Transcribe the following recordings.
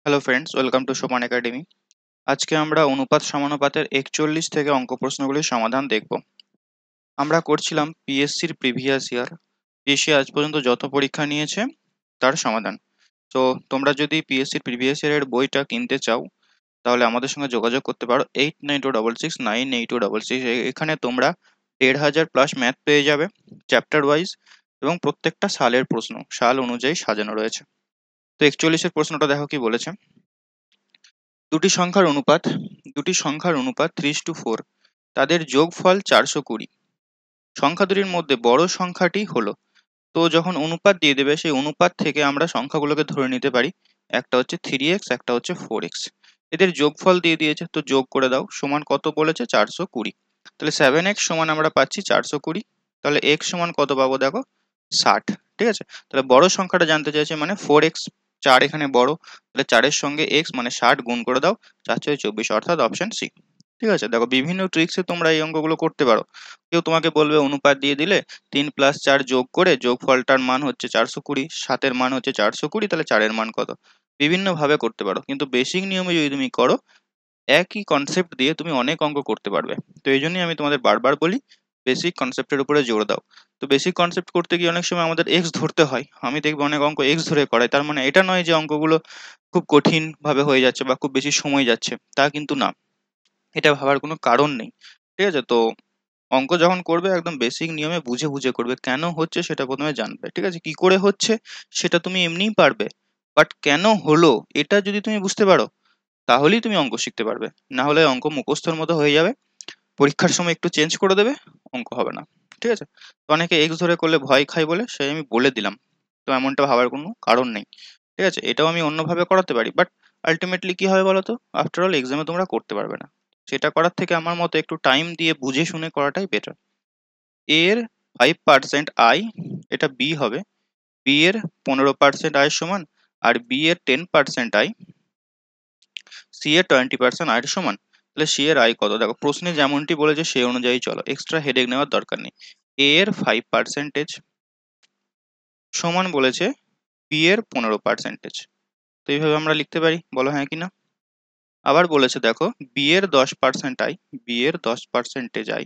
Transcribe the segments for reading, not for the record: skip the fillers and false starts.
Hello friends, welcome to সোপান academy. আজকে আমরা অনুপাত সমানুপাতের 41 থেকে অঙ্ক প্রশ্নগুলির সমাধান দেখব। আমরা করছিলাম পিএসসির প্রিভিয়াস ইয়ার। পিএসসি আজ পর্যন্ত যত পরীক্ষা নিয়েছে তার সমাধান। তো তোমরা যদি পিএসসির প্রিভিয়াস ইয়ারের বইটা কিনতে চাও তাহলে আমাদের সঙ্গে যোগাযোগ করতে পারো 8926698266। এখানে তোমরা 1500 প্লাস ম্যাথ পেয়ে যাবে চ্যাপ্টার ওয়াইজ, এবং প্রত্যেকটা সালের প্রশ্ন সাল অনুযায়ী সাজানো রয়েছে। তো 41-এর প্রশ্নটা দেখো কি বলেছে। দুটি সংখ্যার অনুপাত 30:4, তাদের যোগফল 420। সংখ্যা দুটির মধ্যে বড় সংখ্যাটি হলো। তো যখন অনুপাত দিয়ে দেবে সেই অনুপাত থেকে আমরা সংখ্যাগুলোকে ধরে নিতে পারি, একটা হচ্ছে 3x, একটা হচ্ছে 4x। এদের যোগফল দিয়ে দিয়েছে, তো যোগ করে দাও। সমান কত বলেছে? 420। তাহলে 7x সমান আমরা পাচ্ছি 420। তাহলে x সমান কত পাবো দেখো? 60। ঠিক আছে, তাহলে বড় সংখ্যাটা জানতে চাইছে, মানে 4x। 4 এখানে বড়, তাহলে 4-এর সঙ্গে x মানে 60 গুণ করে দাও। 4×4 = 24, অর্থাৎ অপশন সি। ঠিক আছে, দেখো বিভিন্ন ট্রিক্সে তোমরা এই অঙ্কগুলো করতে পারো। কেউ তোমাকে বলবে অনুপাত দিয়ে দিলে 3 + 4 যোগ করে যোগফলটার মান হচ্ছে 420, 7-এর মান হচ্ছে 420, তাহলে 4-এর মান কত? বিভিন্ন ভাবে করতে পারো, কিন্তু বেসিক নিয়মে যদি তুমি করো একই কনসেপ্ট দিয়ে তুমি অনেক অঙ্ক করতে পারবে। তো এই জন্যই আমি তোমাদের বারবার বলি বেসিক কনসেপ্টের উপরে জোর দাও। তো বেসিক কনসেপ্ট করতে গিয়ে অনেক সময় আমাদের এক্স ধরতে হয়। আমি দেখবো অনেক অঙ্ক এক্স ধরে করায়, তার মানে এটা নয় যে অঙ্কগুলো খুব কঠিন ভাবে হয়ে যাচ্ছে বা খুব বেশি সময় যাচ্ছে, তা কিন্তু না। এটা ভাবার কোনো কারণ নেই। ঠিক আছে, তো অঙ্ক যখন করবে একদম বেসিক নিয়মে বুঝে বুঝে করবে। কেন হচ্ছে সেটা প্রথমে জানবে। ঠিক আছে, কি করে হচ্ছে সেটা তুমি এমনিই পারবে, বাট কেন হলো এটা যদি তুমি বুঝতে পারো তাহলেই তুমি অঙ্ক শিখতে পারবে। না হলে অঙ্ক মুখস্থর মতো হয়ে যাবে, পরীক্ষার সময় একটু চেঞ্জ করে দেবে, অঙ্ক হবে না। ঠিক আছে, তো অনেকে এক্স ধরে করলে ভয় খায় বলে সেই আমি বলে দিলাম। তো এমনটা ভাবার কোনো কারণ নেই। ঠিক আছে, এটাও আমি অন্যভাবে করাতে পারি, বাট আলটিমেটলি কি হবে বলো তো? আফটার অল এক্সামে তোমরা করতে পারবে না। সেটা করার থেকে আমার মতে একটু টাইম দিয়ে বুঝে শুনে করাটাই বেটার। এর 5% আয়, এটা বি হবে। বি এর 15% আয়ের সমান, আর বি এর 10% আয় সি এর 20% আয়ের সমান। তাহলে সি এর আয় কত? দেখো প্রশ্নে যেমনটি বলেছে সেই অনুযায়ী চলো, এক্সট্রা হেডেক নেওয়ার দরকার নেই। এ এর 5% সমান বলেছে বি এর 15%। তো এইভাবে আমরা লিখতে পারি, বলো হ্যাঁ কি না? আবার বলেছে দেখো বি এর 10% আয়, বি এর 10% আয়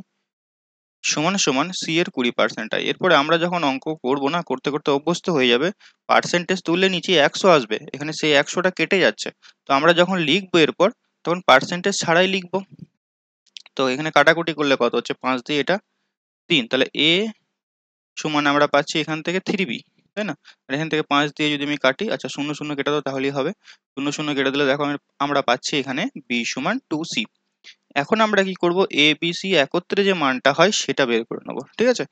সমান সমান সি এর 20% আয়। এরপরে আমরা যখন অঙ্ক করবো না, করতে করতে অভ্যস্ত হয়ে যাবে, পার্সেন্টেজ তুললে নিচে 100 আসবে, এখানে সেই 100টা কেটে যাচ্ছে। তো আমরা যখন লিখবো এরপর, তখন পার্সেন্টেজ ছাড়াই লিখবো। তো এখানে কাটাকুটি করলে কত হচ্ছে? 5 দিয়ে এটা 3, তাহলে এ সমান আমরা পাচ্ছি এখান থেকে 3b, তাই না? আর এখান থেকে 5 দিয়ে যদি আমি কাটি, আচ্ছা 0 0 কেটে দাও তাহলেই হবে। 0 0 কেটে দিলে দেখো আমরা পাচ্ছি এখানে b সমান 2c। এখন আমরা কি করব? এ বি সি একত্রে যে মানটা হয় সেটা বের করে নেবো। ঠিক আছে,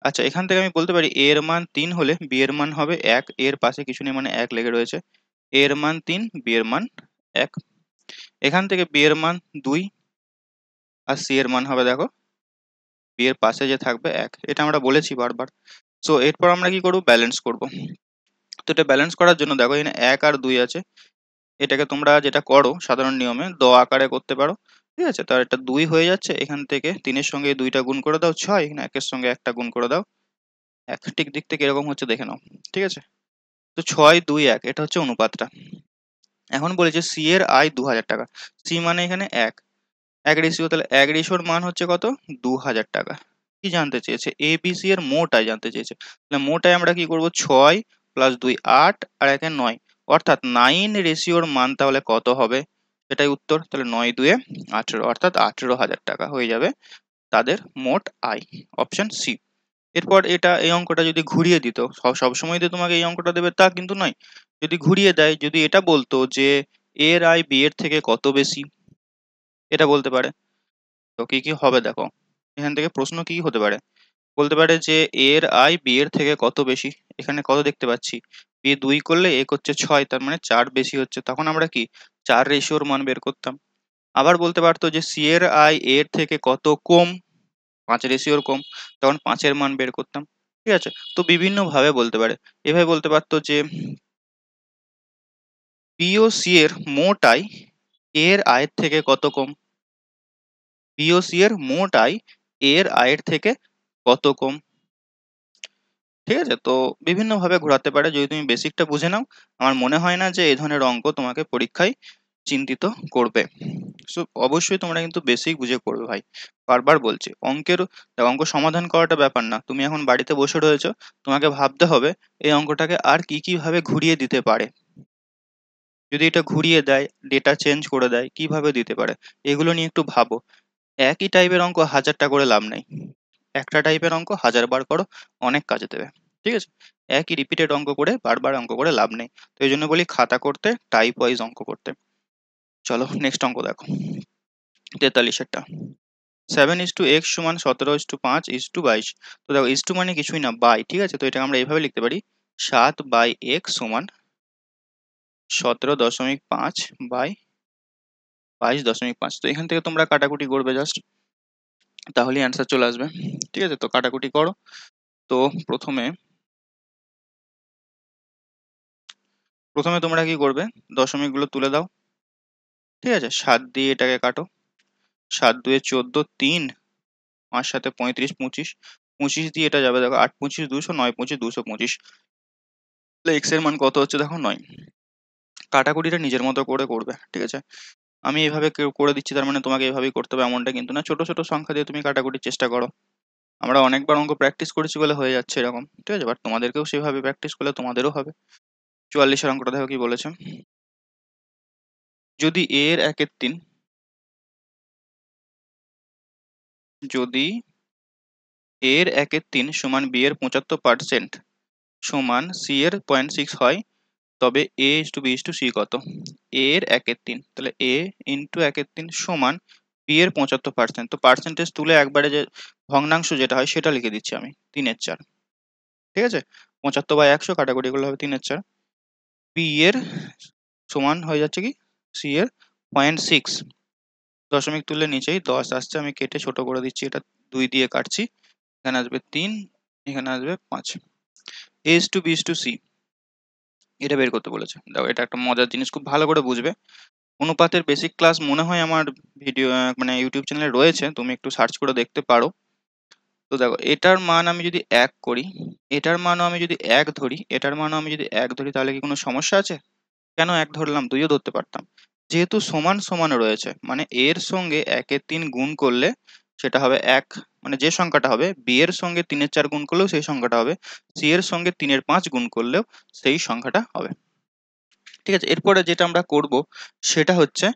আচ্ছা এখান থেকে আমি বলতে পারি a এর মান 3 হলে b এর মান হবে 1, এর পাশে কিছু নেই মানে 1 লেগে রয়েছে। a এর মান 3, b এর মান 1। এখান থেকে b এর মান 2, আর c এর মান হবে দেখো b এর পাশে যে থাকবে 1, এটা আমরা বলেছি বারবার। সো এরপর আমরা কি করব? ব্যালেন্স করব। তো এটা ব্যালেন্স করার জন্য দেখো এখানে 1 আর 2 আছে, এটাকে তোমরা যেটা করো সাধারণ নিয়মে দ আকারে করতে পারো। ঠিক আছে, তার এটা 2 হয়ে যাচ্ছে, এখান থেকে 3-এর সঙ্গে 2টা গুণ করে দাও 6, এখানে 1-এর সঙ্গে 1টা গুণ করে দাও 1। ঠিক দিক থেকে এরকম হচ্ছে দেখে নাও। ঠিক আছে, তো 6 2 1 এটা হচ্ছে অনুপাতটা। এখন বলেছে সি এর আয় 2000 টাকা। সি মানে এখানে 1, 1 রেশিও, তাহলে 1 রেশিওর মান হচ্ছে কত? 2000 টাকা। কি জানতে চেয়েছে? এ বি সি এর মোট আয় জানতে চেয়েছে। তাহলে মোট আয় আমরা কি করব? 6 + 2 8 আর 1 9, অর্থাৎ 9 রেশিওর মান তাহলে কত হবে? এটাই উত্তর। তাহলে 9 2 18, অর্থাৎ 18,000 টাকা হয়ে যাবে তাদের মোট আয়, অপশন সি। এরপর এই অঙ্কটা যদি ঘুরিয়ে দিত, সবসময় যে তোমাকে এই অঙ্কটা দেবে তা কিন্তু নয়। যদি ঘুরিয়ে দেয়, যদি এটা বলতো যে এর আয় বি এর থেকে কত বেশি, এটা বলতে পারে। তো কি কি হবে দেখো, এখান থেকে প্রশ্ন কি হতে পারে? বলতে পারে যে এর আয় বি এর থেকে কত বেশি। এখানে কত দেখতে পাচ্ছি? বি 2 করলে এ হচ্ছে 6, তার মানে 4 বেশি হচ্ছে, তখন আমরা কি 4 রেশিওর মান বের করতাম। আবার বলতে পারতো যে সি এর আয় এর থেকে কত কম, 5 রেশিওর কম, তখন 5 এর মান বের করতাম। ঠিক আছে, তো বিভিন্ন ভাবে বলতে পারে। এভাবে বলতে পারতো যে বি ও সি এর মোট আয় এর আয়ের থেকে কত কম, বি ও সি এর মোট আয় এর আয়ের থেকে কত কম। ঠিক আছে? তো বিভিন্নভাবে ঘোরাতে পারে। যদি তুমি বেসিকটা বুঝে নাও, আমার মনে হয় না যে এই ধরনের অঙ্ক তোমাকে পরীক্ষায় চিন্তিত করবে। সো অবশ্যই তোমরা কিন্তু বেসিক বুঝে করবে ভাই। বারবার বলছি, দেখো, অঙ্ক সমাধান করাটা ব্যাপার না। তুমি এখন বাড়িতে বসে রয়েছো, তোমাকে ভাবতে হবে এই অঙ্কটাকে আর কি কি ভাবে ঘুরিয়ে দিতে পারে। যদি এটা ঘুরিয়ে দেয়, ডেটা চেঞ্জ করে দেয়, কিভাবে দিতে পারে, এগুলো নিয়ে একটু ভাবো। একই টাইপের অঙ্ক হাজারটা করে লাভ নেই। একটা টাইপের অঙ্ক 1000 বার করো, অনেক কাজে দেবে। ঠিক আছে? একই রিপিটেড অঙ্ক করে বারবার অঙ্ক করে লাভ নেই। তো এই জন্য বলি খাতা করতে, টাইপ ওয়াইজ অঙ্ক করতে। চলো নেক্সট অঙ্ক দেখো, 43 এরটা। 7:x সমান 17:5:22। তো দেখো ইস টু মানে কিছুই না, বাই। ঠিক আছে? তো এটা আমরা এইভাবে লিখতে পারি, 7/x সমান 17.5/22.5। তো এখান থেকে তোমরা কাটাকুটি করবে জাস্ট, তাহলেই অ্যান্সার চলে আসবে। ঠিক আছে? তো কাটাকুটি করো। তো প্রথমে প্রথমে তোমরা কি করবে, দশমিকগুলো তুলে দাও। ঠিক আছে? 7 দিয়ে এটাকে কাটো। 7 2 14, 3, 5 7 35, 25, 25 দিয়ে এটা যাবে। দেখো 8 25 200, 9 25 225। তাহলে এক্স এর মান কত হচ্ছে দেখো 9। কাটাকুটিটা নিজের মতো করে করবে। ঠিক আছে? আমি এইভাবে করে দিচ্ছি, তার মানে তোমাকে এইভাবেই করতে হবে এমনটা কিন্তু না। ছোট ছোট সংখ্যা দিয়ে তুমি কাটাকুটির চেষ্টা করো। আমরা অনেকবার অঙ্ক প্র্যাকটিস করেছি বলে হয়ে যাচ্ছে এরকম। ঠিক আছে? বাট তোমাদেরকেও সেভাবে প্র্যাকটিস করলে তোমাদেরও হবে। 44 এর অঙ্কটা দেখো কি বলেছে। যদি a এর 1/3, যদি a এর 1/3 সমান b এর 75% সমান c এর 0.6 হয়, তবে a is to b is to c কত? a এর 1/3, তাহলে a ইন্টু 1/3 সমান b এর 75%। তো পার্সেন্টেজ তুলে একবারে যে ভগ্নাংশ যেটা হয় সেটা লিখে দিচ্ছি আমি, 3/4। ঠিক আছে? 75/100 কাটাকুটি করলে হবে 3/4। b এর সমান হয়ে যাচ্ছে কি c এর 0.6। দশমিক তুললে নিচেই 10 আসছে, আমি কেটে ছোট করে দিচ্ছি, এটা 2 দিয়ে কাটছি। এখানে আসবে 3, এখানে আসবে 5। a is to b is to c, এটা বের করতে বলেছে। দেখো এটা একটা মজার জিনিস, খুব ভালো করে বুঝবে। অনুপাতের বেসিক ক্লাস মনে হয় আমার ভিডিও মানে ইউটিউব চ্যানেলে রয়েছে, তুমি একটু সার্চ করে দেখতে পারো। তো দেখো এটার মান আমি যদি 1 করি, এটার মানও আমি যদি 1 ধরি, এটার মানও আমি যদি 1 ধরি, তাহলে কি কোনো সমস্যা আছে? কেন 1 ধরলাম? 2ও ধরতে পারতাম। যেহেতু সমান সমান রয়েছে, মানে এর সঙ্গে 1/3 গুণ করলে সেটা হবে 1, মানে যে সংখ্যাটা হবে b এর সঙ্গে 3/4 গুণ করলেও সেই সংখ্যাটা হবে, c এর সঙ্গে 3/5 গুণ করলেও সেই সংখ্যাটা হবে। ঠিক আছে? এরপরে যেটা আমরা করব সেটা হচ্ছে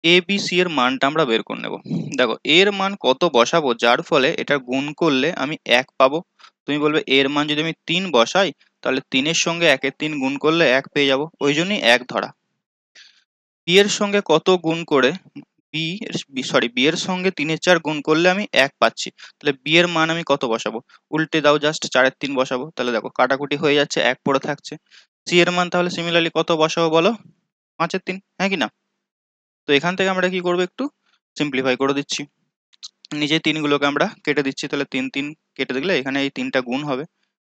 a b c এর মানটা আমরা বের করে নেব। দেখো এর মান কত বসাবো যার ফলে এটা গুণ করলে আমি 1 পাবো। তুমি বলবে এর মান যদি আমি 3 বসাই, তাহলে 3 এর সঙ্গে 1/3 গুণ করলে 1 পেয়ে যাবো, ওই জন্যই 1 ধরা। b এর সঙ্গে কত গুণ করে, b এর সঙ্গে 3/4 গুণ করলে আমি 1 পাচ্ছি। তাহলে b এর মান আমি কত বসাবো? উল্টে দাও, জাস্ট 4/3 বসাবো। তাহলে দেখো কাটাকুটি হয়ে যাচ্ছে, 1 পড়ে থাকছে। c এর মান তাহলে সিমিলারলি কত বসাবো বলো? 5/3, হ্যাঁ কি না? তো এখান থেকে আমরা কি করবো, একটু সিম্পলিফাই করে দিচ্ছি। নিজের 3 গুলোকে আমরা কেটে দিচ্ছি, তাহলে 3 3 কেটে দিলে এখানে এই 3টা গুণ হবে,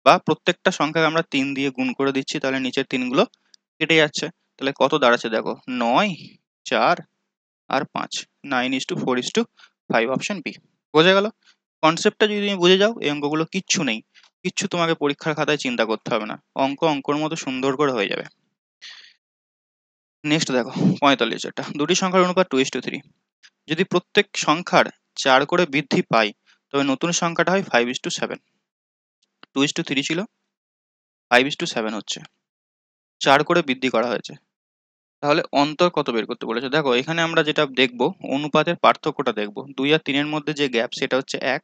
বা প্রত্যেকটা সংখ্যাকে আমরা 3 দিয়ে গুণ করে দিচ্ছি, তাহলে নিচের 3 গুলো কেটে যাচ্ছে। তাহলে কত দাঁড়াচ্ছে দেখো, 9, 4 আর 5। 9:4:5, অপশন বি। বোঝা গেল? কনসেপ্টটা যদি তুমি বুঝে যাও, এই অঙ্কগুলো কিচ্ছু নেই, কিচ্ছু তোমাকে পরীক্ষার খাতায় চিন্তা করতে হবে না। অঙ্ক অঙ্কর মতো সুন্দর করে হয়ে যাবে। নেক্সট দেখো 45, এটা দুটি সংখ্যার অনুপাত 2:3। যদি প্রত্যেক সংখ্যার 4 করে বৃদ্ধি পায়, তবে নতুন সংখ্যাটা হয় 5:7। 2:3 ছিল, 5:7 হচ্ছে, 4 করে বৃদ্ধি করা হয়েছে। তাহলে অন্তর কত বের করতে বলেছে। দেখো এখানে আমরা যেটা দেখবো, অনুপাতের পার্থক্যটা দেখবো। 2 আর 3 এর মধ্যে যে গ্যাপ সেটা হচ্ছে 1,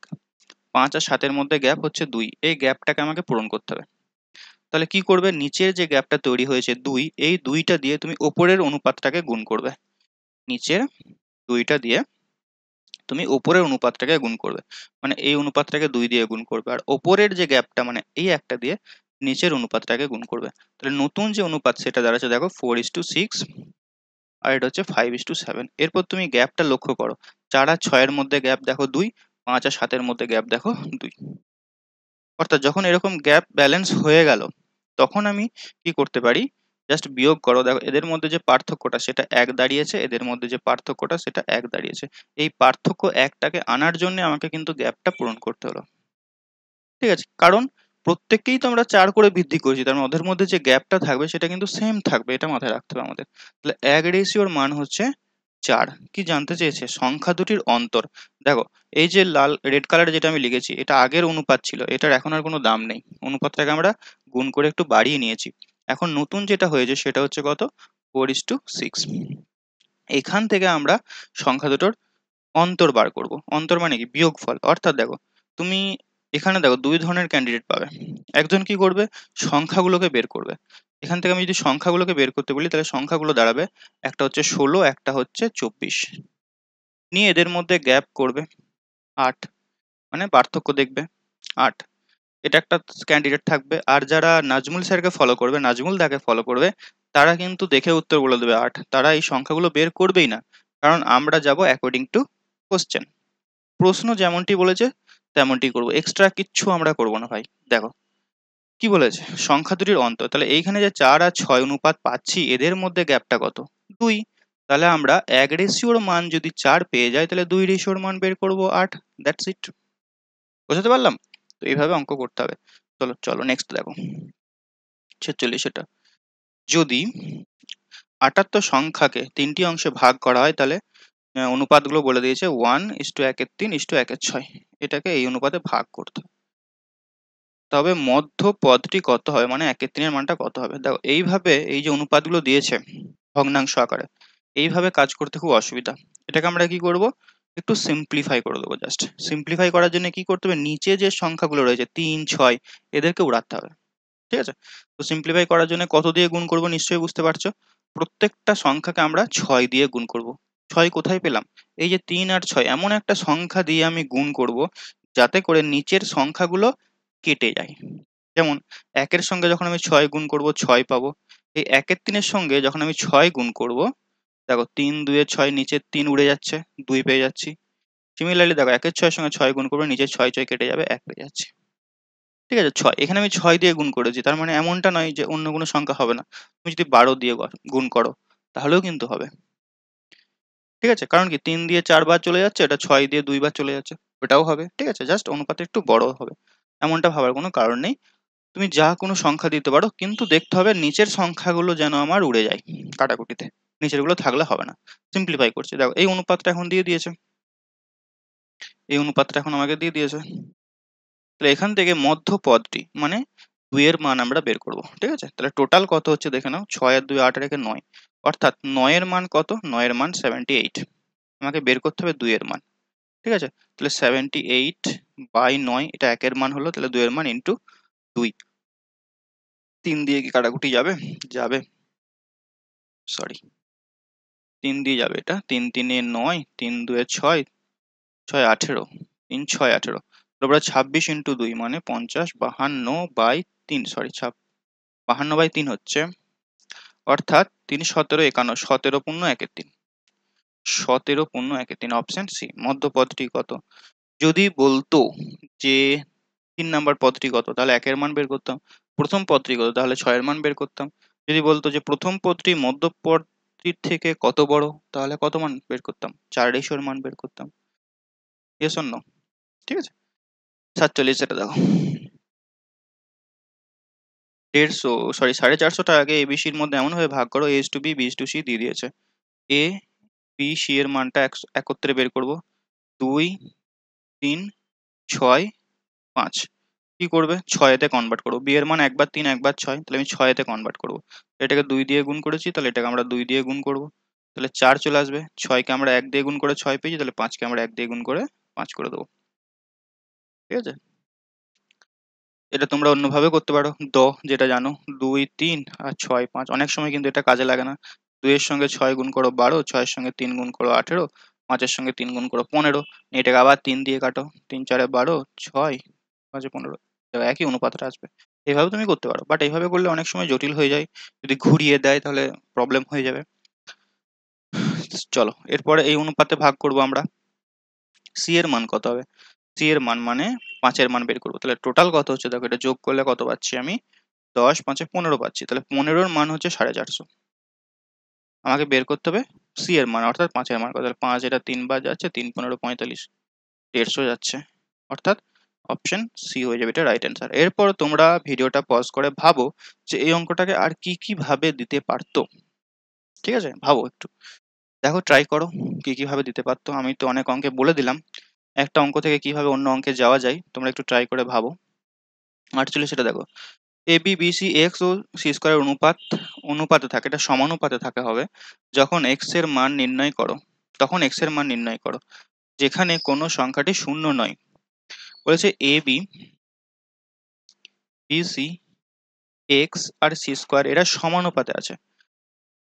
5 আর 7 এর মধ্যে গ্যাপ হচ্ছে 2। এই গ্যাপটাকে আমাকে পূরণ করতে হবে। তাহলে কি করবে, নিচের যে গ্যাপটা তৈরি হয়েছে 2, এই 2টা দিয়ে তুমি ওপরের অনুপাতটাকে গুণ করবে। নিচের 2টা দিয়ে তুমি ওপরের অনুপাতটাকে গুণ করবে, মানে এই অনুপাতটাকে 2 দিয়ে গুণ করবে, আর ওপরের যে গ্যাপটা মানে এই একটা দিয়ে নিচের অনুপাতটাকে গুণ করবে। তাহলে নতুন যে অনুপাত সেটা দাঁড়াচ্ছে দেখো 4:6, আর এটা হচ্ছে 5:7। এরপর তুমি গ্যাপটা লক্ষ্য করো, 4 আর 6 এর মধ্যে গ্যাপ দেখো 2, 5 আর 7 এর মধ্যে গ্যাপ দেখো 2। অর্থাৎ যখন এরকম গ্যাপ ব্যালেন্স হয়ে গেল, তখন আমি কি করতে পারি, জাস্ট বিয়োগ করো। দেখো এদের মধ্যে যে পার্থক্যটা সেটা 1 দাঁড়িয়েছে, এদের মধ্যে যে পার্থক্যটা সেটা 1 দাঁড়িয়েছে। এই পার্থক্য 1টাকে আনার জন্য আমাকে কিন্তু গ্যাপটা পূরণ করতে হলো। ঠিক আছে? কারণ প্রত্যেককেই তো আমরা 4 করে বৃদ্ধি করেছি, তার মানে ওদের মধ্যে যে গ্যাপটা থাকবে সেটা কিন্তু সেম থাকবে, এটা মাথায় রাখতে হবে আমাদের। তাহলে এক রেশিওর মান হচ্ছে 4। কি জানতে চেয়েছে? সংখ্যা দুটির অন্তর। দেখো, এই যে লাল রেড কালারে যেটা আমি লিখেছি, এটা আগের অনুপাত ছিল, এটার এখন আর কোনো দাম নেই। অনুপাতটাকে আমরা গুণ করে একটু বাড়িয়ে নিয়েছি। এখন নতুন যেটা হয়েছে সেটা হচ্ছে কত? 4:6। এখান থেকে আমরা সংখ্যা দুটোর অন্তর বার করব। অন্তর মানে কি? বিয়োগফল। অর্থাৎ দেখো, তুমি এখানে দেখো দুই ধরনের ক্যান্ডিডেট পাবে। একজন কি করবে? সংখ্যাগুলোকে বের করবে। এখান থেকে আমি যদি সংখ্যাগুলোকে বের করতে বলি, তাহলে সংখ্যাগুলো দাঁড়াবে, একটা হচ্ছে 16, একটা হচ্ছে 24। নিয়ে এদের মধ্যে গ্যাপ করবে 8, মানে পার্থক্য দেখবে 8। এটা একটা ক্যান্ডিডেট থাকবে। আর যারা নাজমুল স্যারকে ফলো করবে, নাজমুল দাকে ফলো করবে, তারা কিন্তু দেখে উত্তর বলে দেবে 8। তারা এই সংখ্যাগুলো বের করবেই না, কারণ আমরা যাব অ্যাকর্ডিং টু কোশ্চেন। প্রশ্ন যেমনটি বলেছে তেমনটি করব, এক্সট্রা কিচ্ছু আমরা করব না ভাই। দেখো কি বলেছে, সংখ্যা দুটির অন্তর। তাহলে এইখানে যে 4 আর 6 অনুপাত পাচ্ছি, এদের মধ্যে গ্যাপটা কত? 2। তাহলে আমরা এক রেশিওর মান যদি 4 পেয়ে যাই, তাহলে 2 রেশিওর মান বের করব 8। That's it. বুঝতে পারলাম? তো এইভাবে অঙ্ক করতে হবে। চলো চলো নেক্সট দেখো, 46 এটা। যদি 78 সংখ্যাকে 3টি অংশে ভাগ করা হয়, তাহলে অনুপাতগুলো বলে দিয়েছে 1:1:3:1:6। এটাকে এই অনুপাতে ভাগ করতে হবে। তবে মধ্য পদটি কত হবে, মানে 1/3 মানটা কত হবে? দেখো এইভাবে এই যে অনুপাতগুলো দিয়েছে ভগ্নাংশ আকারে, এইভাবে কাজ করতে খুব অসুবিধা। এটাকে আমরা কি করব? একটু সিম্পলিফাই করে দেবো। জাস্ট সিম্পলিফাই করার জন্য কি করতে হবে? নিচে যে সংখ্যাগুলো রয়েছে 3, 6, এদেরকে উড়াতে হবে। ঠিক আছে? তো সিম্পলিফাই করার জন্য কত দিয়ে গুণ করব নিশ্চয়ই বুঝতে পারছো। প্রত্যেকটা সংখ্যাকে আমরা 6 দিয়ে গুণ করব। 6 কোথায় পেলাম? এই যে 3 আর 6, এমন একটা সংখ্যা দিয়ে আমি গুণ করব যাতে করে নিচের সংখ্যাগুলো কেটে যায়। যেমন 1 এর সঙ্গে যখন আমি 6 গুণ করব 6 পাবো। এই 1 এর 3 এর সঙ্গে যখন আমি 6 গুণ করব, দেখো 3 2 এর 6, নিচের 3 উড়ে যাচ্ছে, 2 পেয়ে যাচ্ছি। সিমিলারলি দেখো 1 এর 6 এর সঙ্গে 6 গুণ করবো, নিচের 6 6 কেটে যাবে, 1 পেয়ে যাচ্ছি। ঠিক আছে? 6 এখানে আমি 6 দিয়ে গুণ করেছি, তার মানে এমনটা নয় যে অন্য কোনো সংখ্যা হবে না। তুমি যদি 12 দিয়ে গুণ করো তাহলেও কিন্তু হবে। ঠিক আছে? কারণ কি 3 দিয়ে 4 বার চলে যাচ্ছে, এটা 6 দিয়ে 2 বার চলে যাচ্ছে, ওটাও হবে। ঠিক আছে? জাস্ট অনুপাতটা একটু বড় হবে, এমনটা ভাবার কোনো কারণ নেই। তুমি যা কোনো সংখ্যা দিতে পারো, কিন্তু দেখতে হবে নিচের সংখ্যাগুলো যেন আমার উড়ে যায় কাটাকুটিতে। নিচের গুলো থাকলে হবে না। সিম্পলিফাই করছি, দেখো এই অনুপাতটা এখন দিয়ে দিয়েছে, এই অনুপাতটা এখন আমাকে দিয়ে দিয়েছে। তাহলে এখান থেকে মধ্য পদটি মানে 2 এর মান আমরা বের করব। ঠিক আছে? তাহলে টোটাল কত হচ্ছে দেখে নাও, 6 আর 2 8 রেখে 9, অর্থাৎ 9 এর মান কত? 9 এর মান 78। আমাকে বের করতে হবে 2 এর মান। ঠিক আছে? তাহলে 78/9, এটা 1 এর মান হলো, তাহলে 2 এর মান ইনটু 2। 3 দিয়ে কি কাটাকুটি যাবে? যাবে। সরি, 3 দিয়ে যাবে এটা। 3 3 এ 9, 3 2 এ 6, 6 18, 3 6 18। তারপরে 26 ইনটু 2 মানে 50, 52/3, সরি 52/3 হচ্ছে, অর্থাৎ 3 17 51, 17 পূর্ণ 1/3, 17 পূর্ণ 1/3, অপশন সি। মধ্য পদটি কত? যদি বলতো যে 3 নাম্বার পদটি কত, তাহলে 1 এর মান বের করতাম। প্রথম পদটি কত, তাহলে 6 এর মান বের করতাম। যদি বলতো যে প্রথম পদটি মধ্য পদটির থেকে কত বড়, তাহলে কত মান বের করতাম? 4 রেশিওর মান বের করতাম। Yes or no? ঠিক আছে? 47 এটা দেখো, 150, সরি 450 টাকাকে এবিসির মধ্যে এমন ভাবে ভাগ করো, S to B, B to C দিয়ে দিয়েছে। এ বি সি এর মানটা একত্রে বের করব। 2 3 6 5। কি করবে? 6 তে কনভার্ট করবো। বি এর মান একবার 3 একবার 6, তাহলে আমি 6 তে কনভার্ট করবো। এটাকে 2 দিয়ে গুণ করেছি, তাহলে এটাকে আমরা 2 দিয়ে গুণ করব। তাহলে 4 চলে আসবে। 6 কে আমরা 1 দিয়ে গুণ করে 6 পেয়েছি, তাহলে 5 কে আমরা 1 দিয়ে গুণ করে 5 করে দেবো। ঠিক আছে? এটা তোমরা অন্যভাবে করতে পারো। যেটা জানো, 2 3 আর 6 5। অনেক সময় কিন্তু এটা কাজে লাগে না। 2 এর সঙ্গে 6 গুণ করো 12, 6 এর সঙ্গে 3 গুণ করো 18, 5 এর সঙ্গে 3 গুণ করো 15। এটাকে আবার 3 দিয়ে কাটো, 3 4 12, 6 5 15, একই অনুপাতটা আসবে। এভাবে তুমি করতে পারো, বাট এইভাবে করলে অনেক সময় জটিল হয়ে যায়। যদি ঘুরিয়ে দেয় তাহলে প্রবলেম হয়ে যাবে। চলো এরপরে এই অনুপাতে ভাগ করব আমরা। সি এর মান কত হবে? সি এর মান মানে 5 এর মান বের করবো। তাহলে টোটাল কত হচ্ছে দেখো, এটা যোগ করলে কত পাচ্ছি আমি? 10 5 15 পাচ্ছি। তাহলে 15 এর মান হচ্ছে 450। আমাকে বের করতে হবে সি এর মান, অর্থাৎ 5 এর মান কত। তাহলে 5, এটা 3 বার যাচ্ছে, 3 15 45, 150 যাচ্ছে। অর্থাৎ অপশন সি হয়ে যাবে এটা রাইট অ্যান্সার। এরপর তোমরা ভিডিওটা পজ করে ভাবো যে এই অঙ্কটাকে আর কি কি ভাবে দিতে পারতো। ঠিক আছে, ভাবো একটু, দেখো ট্রাই করো কি কি ভাবে দিতে পারতো। আমি তো অনেক অঙ্কে বলে দিলাম, একটা অঙ্ক থেকে কিভাবে অন্য অঙ্কে যাওয়া যায়, তোমরা একটু ট্রাই করে ভাবো। অ্যাকচুয়ালি সেটা দেখো, A B B C x O C স্কোয়ারের অনুপাতে থাকে, এটা সমানুপাতে থাকে হবে যখন এক্স এর মান নির্ণয় করো, তখন এক্স এর মান নির্ণয় করো যেখানে কোনো সংখ্যাটি শূন্য নয়। বলেছে A B B C x R C square এরা সমানুপাতে আছে।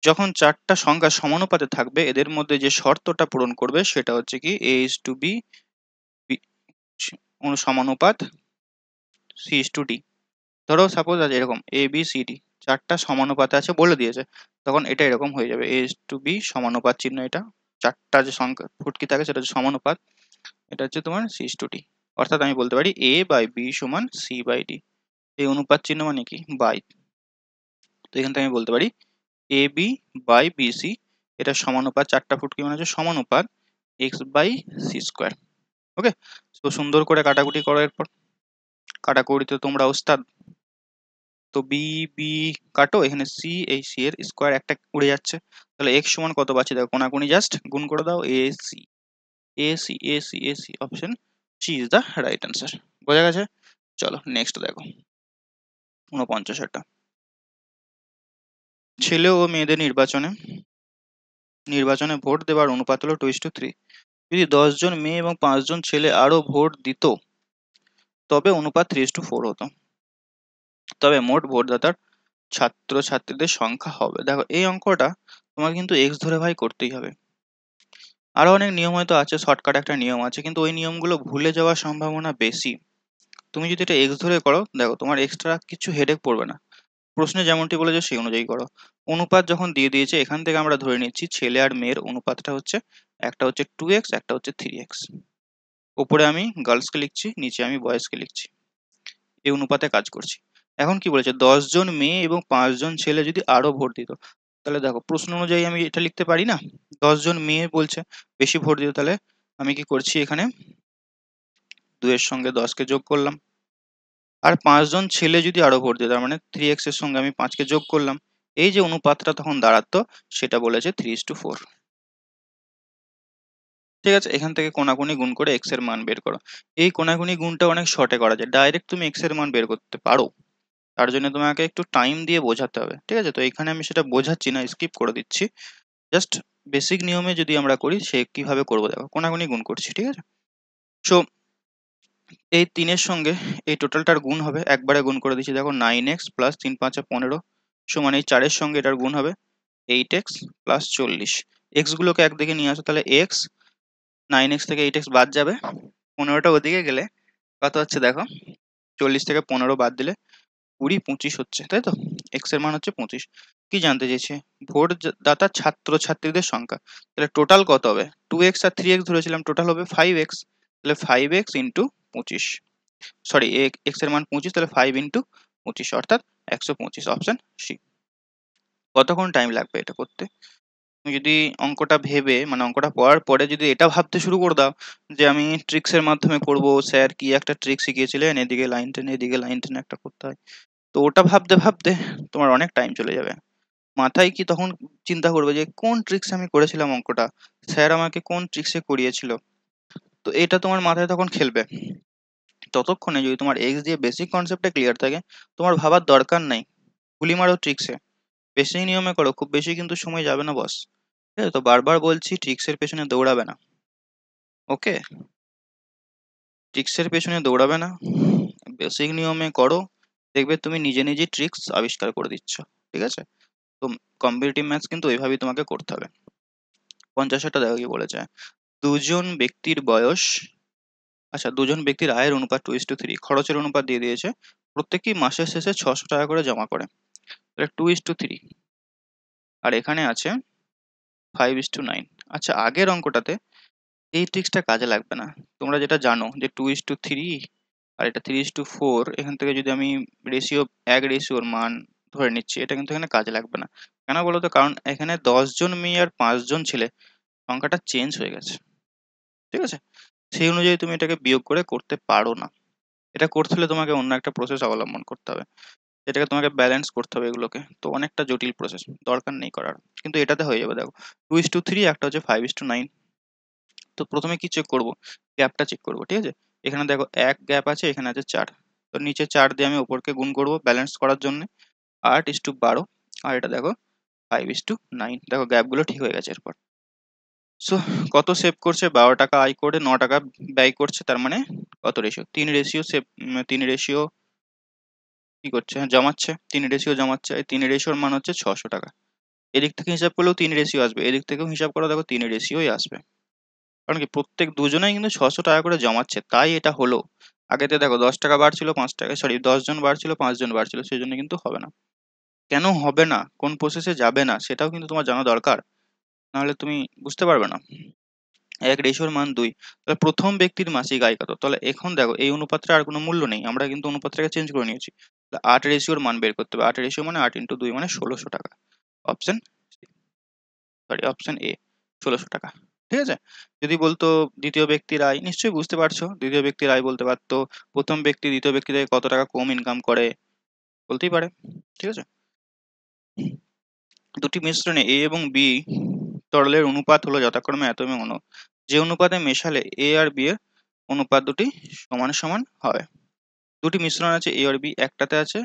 যখন চারটা সংখ্যা সমানুপাতে থাকবে এদের মধ্যে যে শর্তটা পূরণ করবে সেটা হচ্ছে কি এ ইজ টু বি সমানুপাত সি ইজ টু ডি। ধরো সাপোজ আছে এরকম এ বি সি ডি চারটা সমানুপাতে আছে বলে দিয়েছে, তখন এটা এরকম হয়ে যাবে এ ইজ টু বি সমানুপাত চিহ্ন, এটা চারটা যে সংখ্যা ফুটকি থাকে সেটা হচ্ছে সমানুপাত, এটা হচ্ছে তোমার সি ইজ টু ডি। অর্থাৎ আমি বলতে পারি এ বাই বি সমান সি বাই ডি। এই অনুপাত চিহ্ন মানে কি বাই, তো এখান থেকে আমি বলতে পারি A B by B C এটা সমানুপাত, চারটা ফুটকি মানে হচ্ছে সমানুপাত এক্স বাই সি স্কোয়ার। ওকে, তো সুন্দর করে কাটাকুটি করো, এরপর কাটাকুটিতে তোমরা ওস্তাদ। তো বি বি কাটো, এখানে সি, এই সি এর স্কোয়ার একটা উড়ে যাচ্ছে, তাহলে এক্স সমান কত পাচ্ছি দেখো, কোনাকুনি জাস্ট গুণ করে দাও, A C A C A C A C, option C is the right answer. বোঝা গেছে? চলো নেক্সট দেখো 49টা। ছেলে ও মেয়েদের নির্বাচনে ভোট দেওয়ার অনুপাত হলো 2:3। যদি 10 জন মেয়ে এবং 5 জন ছেলে আরো ভোট দিত তবে অনুপাত 3:4 হতো, তবে মোট ভোটদাতার ছাত্রছাত্রীদের সংখ্যা হবে। দেখো এই অঙ্কটা তোমাকে কিন্তু এক্স ধরে ভাই করতেই হবে। আরো অনেক নিয়ম হয়তো আছে, শর্টকাট একটা নিয়ম আছে, কিন্তু ওই নিয়মগুলো ভুলে যাওয়ার সম্ভাবনা বেশি। তুমি যদি এটা এক্স ধরে করো দেখো তোমার এক্সট্রা কিছু হেডেক পড়বে না, প্রশ্নে যেমনটি বলেছে সেই অনুযায়ী করো। অনুপাত যখন দিয়ে দিয়েছে এখান থেকে আমরা ধরে নিচ্ছি ছেলে আর মেয়ের অনুপাতটা হচ্ছে, একটা হচ্ছে 2x একটা হচ্ছে 3x। উপরে আমি গার্লসকে লিখছি, নিচে আমি বয়েজকে লিখছি, এই অনুপাতে কাজ করছি। এখন কি বলেছে 10 জন মেয়ে এবং 5 জন ছেলে যদি আরো ভোট দিত, তাহলে দেখো প্রশ্ন অনুযায়ী আমি এটা লিখতে পারি না, 10 জন মেয়ে বলছে বেশি ভোট দিত, তাহলে আমি কি করছি এখানে 2 এর সঙ্গে 10কে যোগ করলাম, আর 5 জন ছেলে যদি আরো ভোট দিত তার মানে 3x এর সঙ্গে আমি 5কে যোগ করলাম, এই যে অনুপাতটা তখন দাঁড়াতো সেটা বলেছে 3:4। ঠিক আছে, এখান থেকে কোনাকুনি গুণ করে এক্স এর মান বের করো। এই কোনাকুনি গুণটা অনেক শর্টে করা যায়, ডাইরেক্ট তুমি এক্স এর মান বের করতে পারো, তার জন্য তোমাকে একটু টাইম দিয়ে বোঝাতে হবে। ঠিক আছে, তো এখানে আমি সেটা বোঝাচ্ছি না, স্কিপ করে দিচ্ছি। জাস্ট বেসিক নিয়মে যদি আমরা করি সে কিভাবে করবো দেখো, কোনাকুনি গুণ করছি। ঠিক আছে, সো এই 3-এর সঙ্গে এই টোটালটার গুণ হবে, একবারে গুণ করে দিচ্ছি দেখো 9x প্লাস 3×5 = 15 সমান এই 4-এর সঙ্গে এটার গুণ হবে 8x প্লাস 40। এক্স গুলোকে একদিকে নিয়ে আসো, তাহলে এক্স 9x থেকে 8x বাদ যাবে, 15টা ওদিকে গেলে কত হচ্ছে দেখো, 40 থেকে 15 বাদ দিলে 20 25 হচ্ছে, তাই তো? এক্স এর মান হচ্ছে 25। কি জানতে চেয়েছে? ভোট দাতা ছাত্রছাত্রীদের সংখ্যা, তাহলে টোটাল কত হবে, 2x আর 3x ধরেছিলাম, টোটাল হবে 5x, তাহলে 5x ইন্টু 25, সরি এক্স এর মান 25, তাহলে 5 ইন্টু 25 অর্থাৎ 125, অপশন সি। কতক্ষণ টাইম লাগবে এটা করতে? তুমি যদি অঙ্কটা ভেবে মানে অঙ্কটা পড়ার পরে যদি এটা ভাবতে শুরু করে দাও যে আমি ট্রিক্স এর মাধ্যমে করব, স্যার কি একটা ট্রিক শিখিয়েছিলেন এদিকে লাইন টেনে এদিকে লাইন টেনে একটা করতে হয়, তো ওটা ভাবতে ভাবতে তোমার অনেক টাইম চলে যাবে। মাথায় কি তখন চিন্তা করবে যে কোন ট্রিক্স আমি করেছিলাম অঙ্কটা, স্যার আমাকে কোন ট্রিক্সে করিয়েছিল, তো এটা তোমার মাথায় তখন খেলবে। ততক্ষণে যদি তোমার এক্স দিয়ে বেসিক কনসেপ্টটা ক্লিয়ার থাকে তোমার ভাবার দরকার নাই, গুলি মারো ট্রিক্সে, বেসিক নিয়মে করো, খুব বেশি কিন্তু সময় যাবে না বস। ঠিক আছে, তো বারবার বলছি ট্রিক্সের পেছনে দৌড়াবে না, ওকে? ট্রিক্সের পেছনে দৌড়াবে না, বেসিক নিয়মে করো, দেখবে তুমি নিজে নিজে ট্রিক্স আবিষ্কার করে দিচ্ছ। ঠিক আছে, তো কম্পিটিটিভ ম্যাথস কিন্তু ওইভাবেই তোমাকে করতে হবে। 50টা দেখো কি বলেছে, দুজন ব্যক্তির বয়স, আচ্ছা দুজন ব্যক্তির আয়ের অনুপাত 2:3, খরচের অনুপাত দিয়ে দিয়েছে, প্রত্যেকেই মাসের শেষে 600 টাকা করে জমা করে, তাহলে 2:3, আর এখানে আছে 5:9। আচ্ছা আগের অঙ্কটাতে এই ট্রিক্সটা কাজে লাগবে না, তোমরা যেটা জানো যে 2:3 আর এটা 3:4, এখান থেকে যদি আমি রেশিও, এক রেশিওর মান ধরে নিচ্ছি, এটা কিন্তু এখানে কাজে লাগবে না। কেন বলো তো, কারণ এখানে 10 জন মেয়ে আর 5 জন ছেলে, সংখ্যাটা চেঞ্জ হয়ে গেছে। ঠিক আছে, সেই অনুযায়ী তুমি এটাকে বিয়োগ করে করতে পারো না। এটা করতে হলে তোমাকে অন্য একটা প্রসেস অবলম্বন করতে হবে, যেটাকে তোমাকে ব্যালেন্স করতে হবে এগুলোকে, তো অনেকটা জটিল প্রসেস, দরকার নেই করার, কিন্তু এটাতে হয়ে যাবে। দেখো 2:3, একটা হচ্ছে 5:9। তো প্রথমে কি চেক করব, গ্যাপটা চেক করব, ঠিক আছে। এখানে দেখো এক গ্যাপ আছে, এখানে আছে 4, তো নিচে 4 দিয়ে আমি উপরকে গুণ করব ব্যালেন্স করার জন্য, 8:12, আর এটা দেখো 5:9। দেখো গ্যাপগুলো ঠিক হয়ে গেছে। এরপর সো কত সেভ করছে, 12 টাকা আয় করে 9 টাকা ব্যয় করছে, তার মানে কত রেশিও, 3 রেশিও সেভ, 3 রেশিও কি করছে, হ্যাঁ, জমাচ্ছে, 3 রেশিও জমাচ্ছে, এই 3 রেশিওর মান হচ্ছে 600 টাকা। এদিক থেকে হিসাব করলেও 3 রেশিও আসবে, এদিক থেকেও হিসাব করো, দেখো 3 রেশিওই আসবে। কারণ কি প্রত্যেক দুজনেই কিন্তু 600 টাকা করে জমাচ্ছে, তাই এটা হলো। আগেতে দেখো 10 টাকা বাড়ছিল, 5 টাকা, সরি 10 জন বাড়ছিল, 5 জন বাড়ছিল, সেই জন্য কিন্তু হবে না। কেন হবে না, কোন প্রসেসে যাবে না, সেটাও কিন্তু তোমার জানা দরকার, নাহলে তুমি বুঝতে পারবে না। এক রেশিওর মান 2, তাহলে প্রথম ব্যক্তির মাসিক আয় কত, তাহলে এখন দেখো এই অনুপাতটা আর কোনো মূল্য নেই, আমরা কিন্তু অনুপাতটাকে চেঞ্জ করে নিয়েছি। 8 রেশিওর মান বের করতে হবে, 8 রেশিও মানে 8 × 2 মানে 1600 টাকা। অপশন, সরি অপশন এ, 1600 টাকা। ঠিক আছে। যদি বলতো দ্বিতীয় ব্যক্তির আয়, নিশ্চয়ই বুঝতে পারছো, দ্বিতীয় ব্যক্তির আয় বলতে পারতো প্রথম ব্যক্তি দ্বিতীয় ব্যক্তি থেকে কত টাকা কম ইনকাম করে, বলতেই পারে। ঠিক আছে। দুটি মিশ্রণে এ এবং বি তরলের অনুপাত হলো যথাক্রমে এত এবং অন্য, যে অনুপাতে মেশালে এ আর বি এর অনুপাত দুটি সমান সমান হবে। দুটি মিশ্রণ আছে এ আর বি, একটাতে আছে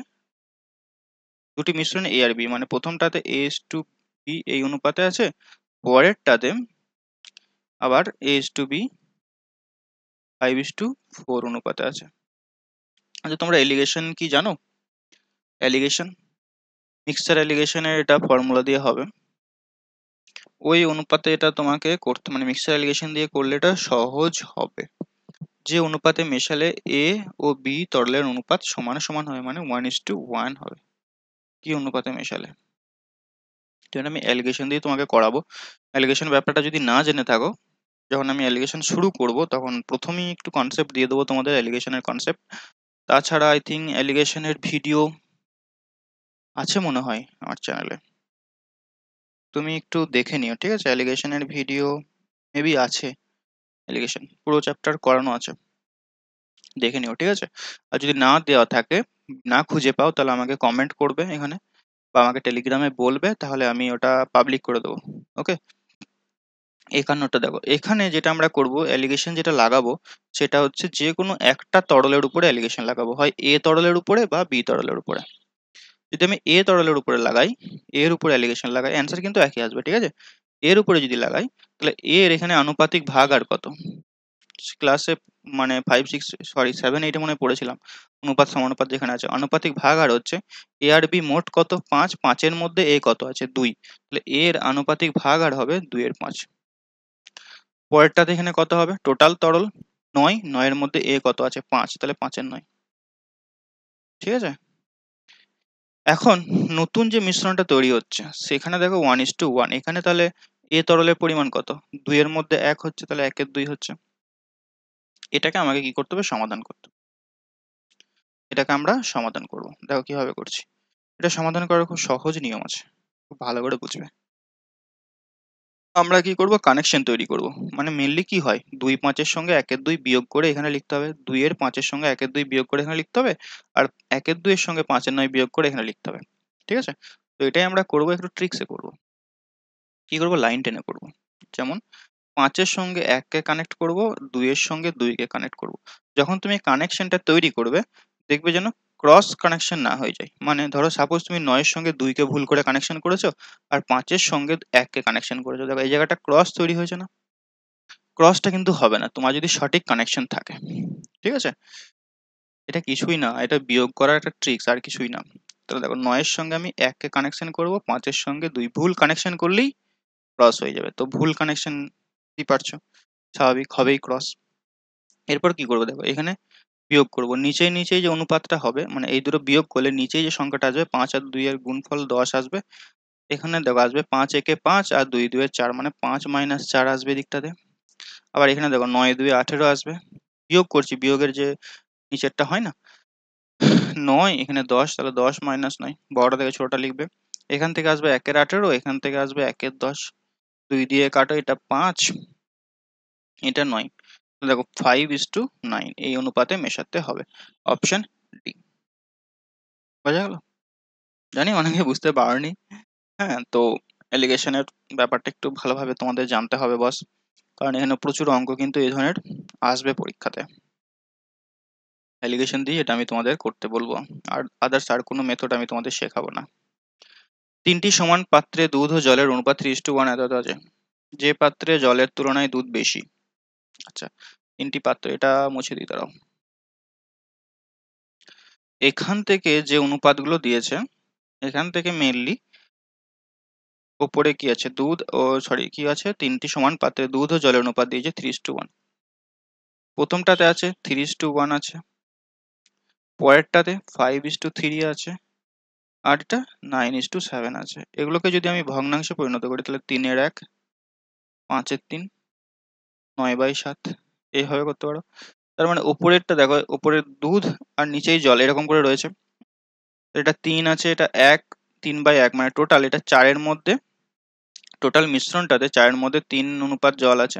দুটি মিশ্রণ এ আর বি, মানে প্রথমটাতে A:B এই অনুপাতে আছে, পরেরটাতে আবার A:B 5:4 অনুপাতে আছে। আচ্ছা তোমরা এলিগেশন কি জানো, এলিগেশন, মিক্সচার এলিগেশনের এটা ফর্মুলা দিয়ে হবে, ওই অনুপাতে এটা তোমাকে করতে, মানে মিক্সচার এলিগেশন দিয়ে করলে এটা সহজ হবে। যে অনুপাতে মেশালে এ ও বি তরলের অনুপাত সমান সমান হবে, মানে 1:1 হবে। কি অনুপাতে মেশালে, যেটা আমি অ্যালিগেশন দিয়ে তোমাকে করাবো। অ্যালিগেশন ব্যাপারটা যদি না জেনে থাকো, যখন আমি অ্যালিগেশন শুরু করব তখন প্রথমেই একটু কনসেপ্ট দিয়ে দেবো তোমাদের, অ্যালিগেশনের কনসেপ্ট। তাছাড়া আই থিঙ্ক অ্যালিগেশনের ভিডিও আছে মনে হয় আমার চ্যানেলে, তুমি একটু দেখে নিও, ঠিক আছে। অ্যালিগেশনের ভিডিও মেবি আছে, অ্যালিগেশন পুরো চ্যাপ্টার করানো আছে, দেখে নিও, ঠিক আছে। আর যদি না দেওয়া থাকে, না খুঁজে পাও, তাহলে আমাকে কমেন্ট করবে এখানে বা আমাকে টেলিগ্রামে বলবে, তাহলে আমি ওটা পাবলিক করে দেবো। ওকে। 51টা দেখো, এখানে যেটা আমরা করব অ্যালিগেশন যেটা লাগাবো, সেটা হচ্ছে যে কোনো একটা তরলের উপরে অ্যালিগেশন লাগাবো, হয় এ তরলের উপরে বা বি তরলের উপরে। যদি আমি এ তরলের উপরে লাগাই, এর উপরে অ্যালিগেশন লাগাই, অ্যান্সার কিন্তু একই আসবে, ঠিক আছে। এর উপরে যদি লাগাই, তাহলে এর এখানে আনুপাতিক ভাগ আর কত, ক্লাসে মানে 5 6 সরি 7 8 মনে হয় পড়েছিলাম, অনুপাত সমানুপাত যেখানে আছে আনুপাতিক ভাগ আর হচ্ছে এ আর বি মোট কত 5, 5-এর মধ্যে এ কত আছে 2, তাহলে এর আনুপাতিক ভাগ আর হবে 2/5। পরেরটাতে এখানে কত হবে, টোটাল তরল 9, 9-এর মধ্যে এ কত আছে 5, তাহলে 5/9। ঠিক আছে। এখন নতুন যে মিশ্রণটা তৈরি হচ্ছে সেখানে দেখো 1:1, এখানে তাহলে এ তরলের পরিমাণ কত, 2-এর মধ্যে 1 হচ্ছে, তাহলে 1/2 হচ্ছে। এটাকে আমাকে কি করতে হবে, সমাধান করতে হবে। এটাকে আমরা সমাধান করব, দেখো কিভাবে করছি। এটা সমাধান করার খুব সহজ নিয়ম আছে, খুব ভালো করে বুঝবে। আমরা কি করব, কানেকশন তৈরি করব। মানে মেইনলি কি হয়, 2-5-এর সঙ্গে 1-2 বিয়োগ করে এখানে লিখতে হবে, 2-এর 5-এর সঙ্গে 1-2 বিয়োগ করে এখানে লিখতে হবে, আর 1-2-এর সঙ্গে 5-9 বিয়োগ করে এখানে লিখতে হবে। ঠিক আছে। তো এটাই আমরা করব, একটু ট্রিক্সে করব। কি করব, লাইন টেনে করব। যেমন 5-এর সঙ্গে 1-কে কানেক্ট করব, 2-এর সঙ্গে 2-কে কানেক্ট করব। যখন তুমি কানেকশনটা তৈরি করবে, দেখবে যেন ক্রস কানেকশন না হয়ে যায়। মানে ধরো সাপোজ তুমি 9-এর সঙ্গে 2-কে ভুল করে কানেকশন করেছো, আর 5-এর সঙ্গে 1-কে কানেকশন করেছো, দেখো এই জায়গাটা ক্রস তৈরি হয়েছে না, ক্রসটা কিন্তু হবে না তোমার যদি সঠিক কানেকশন থাকে। ঠিক আছে। এটা কিছুই না, এটা বিয়োগ করার একটা ট্রিক্স, আর কিছুই না। তাহলে দেখো 9-এর সঙ্গে আমি 1-কে কানেকশন করব, 5-এর সঙ্গে 2, ভুল কানেকশন করলেই ক্রস হয়ে যাবে, তো ভুল কানেকশন কি পারছো, স্বাভাবিক হবেই ক্রস। এরপর কি করবো, দেখো এখানে বিয়োগ করব, নিচেই নিচেই যে অনুপাতটা হবে, মানে এই দুটো বিয়োগ করলে নিচেই যে সংখ্যাটা আসবে 5 আর 2 এর গুণফল 10 আসবে। এখানে দেখো আসবে 5 × 5 আর 2 × 4, মানে 5 - 4 আসবে দিকটাতে। আবার এখানে দেখো 9 × 2 = 18 আসবে। বিয়োগ করছি, বিয়োগের যে নিচেরটা হয় না 9, এখানে 10, তাহলে 10 - 9, বড়টা থেকে ছোটটা লিখবে। এখান থেকে আসবে 1-এর 18, এখান থেকে আসবে 1-এর 10, 2 দিয়ে কাটো, এটা 5, এটা 9, দেখো 5:9 এই অনুপাতে মেশাতে হবে, অপশন ডি। বোঝা গেল? জানি অনেকে বুঝতে পারোনি। হ্যাঁ, তো এলিগেশনের ব্যাপারটা একটু ভালোভাবে তোমাদের জানতে হবে বস, কারণ এখানে প্রচুর অঙ্ক কিন্তু এই ধরনের আসবে পরীক্ষাতে। এলিগেশন দিয়ে এটা আমি তোমাদের করতে বলবো, আর আদার্স আর কোনো মেথড আমি তোমাদের শেখাবো না। 3টি সমান পাত্রে দুধ ও জলের অনুপাত 3:1 এত আছে, যে পাত্রে জলের তুলনায় দুধ বেশি। আচ্ছা, 3টি পাত্র, এটা মুছে দিই দাঁড়াও। এখান থেকে যে অনুপাতগুলো দিয়েছে, এখান থেকে মেইনলি উপরে কি আছে, দুধ ও সরি কি আছে, 3টি সমান পাত্রে দুধ ও জলের অনুপাত দিয়েছে 3:1। প্রথমটাতে আছে 3:1 আছে, পরেরটাতে 5:3 আছে, আর এটা 9:7 আছে। এগুলোকে যদি আমি ভগ্নাংশে পরিণত করি তাহলে 3-এর 1, 5-3, 9/7 এইভাবে করতে পারো। তার মানে উপরেরটা দেখো, উপরের দুধ আর নিচেই জল এরকম করে রয়েছে। এটা 3 আছে, এটা 1, 3/1, মানে টোটাল এটা 4-এর মধ্যে, টোটাল মিশ্রণটাতে 4-এর মধ্যে 3 অনুপাত জল আছে।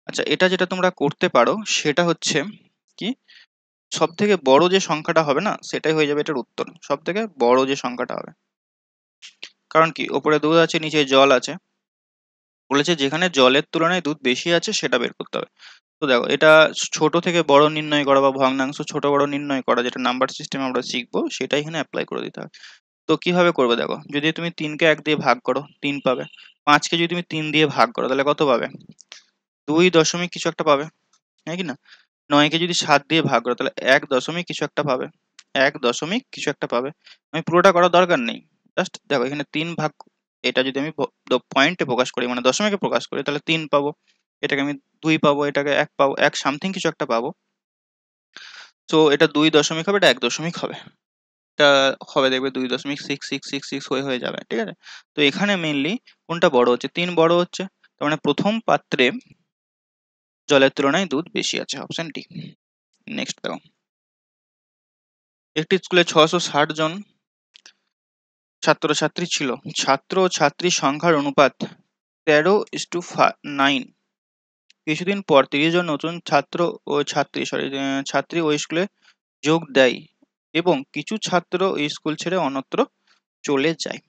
আচ্ছা, এটা যেটা তোমরা করতে পারো সেটা হচ্ছে কি, সব থেকে বড় যে সংখ্যাটা হবে না সেটাই হয়ে যাবে এটার উত্তর, সব থেকে বড় যে সংখ্যাটা হবে। কারণ কি, ওপরে দুধ আছে নিচে জল আছে, বলেছে যেখানে জলের তুলনায় দুধ বেশি আছে সেটা বের করতে হবে। তো দেখো, এটা ছোট থেকে বড় নির্ণয় করা বা ভগ্নাংশ ছোট বড় নির্ণয় করা, যেটা নাম্বার সিস্টেম আমরা শিখবো, সেটা এখানে অ্যাপ্লাই করে দিতে হবে। তো কিভাবে করবে দেখো, যদি তুমি 3কে 1 দিয়ে ভাগ করো 3 পাবে, 5কে যদি তুমি 3 দিয়ে ভাগ করো তাহলে কত পাবে, 2 দশমিক কিছু একটা পাবে, হ্যাঁ কি না? 9কে যদি 7 দিয়ে ভাগ করো তাহলে 1 দশমিক কিছু একটা পাবে, 1 দশমিক কিছু একটা পাবে। আমি পুরোটা করার দরকার নেই, জাস্ট দেখো এখানে 3 ভাগ, এটা যদি আমি পয়েন্টে প্রকাশ করি মানে দশমিকে প্রকাশ করি তাহলে 3 পাবো, এটাকে আমি 2 পাবো, এটাকে 1 পাবো, 1 সামথিং কিছু একটা পাবো। তো এটা 2 দশমিক হবে, এটা 1 দশমিক হবে, এটা হবে দেখবে 2.6666 হয়ে যাবে, ঠিক আছে? তো এখানে মেইনলি কোনটা বড় হচ্ছে, 3 বড় হচ্ছে, তার মানে প্রথম পাত্রে জলের তুলনায় দুধ বেশি আছে, অপশন ডি। নেক্সট দেখো, একটি স্কুলে 660 জন ছাত্রছাত্রী ছিল, ছাত্র ও ছাত্রীর সংখ্যার অনুপাত 13:9। কিছুদিন পর 30 জন নতুন ছাত্র ও ছাত্রী ওই স্কুলে যোগ দেয় এবং কিছু ছাত্র ওই স্কুল ছেড়ে অন্যত্র চলে যায়।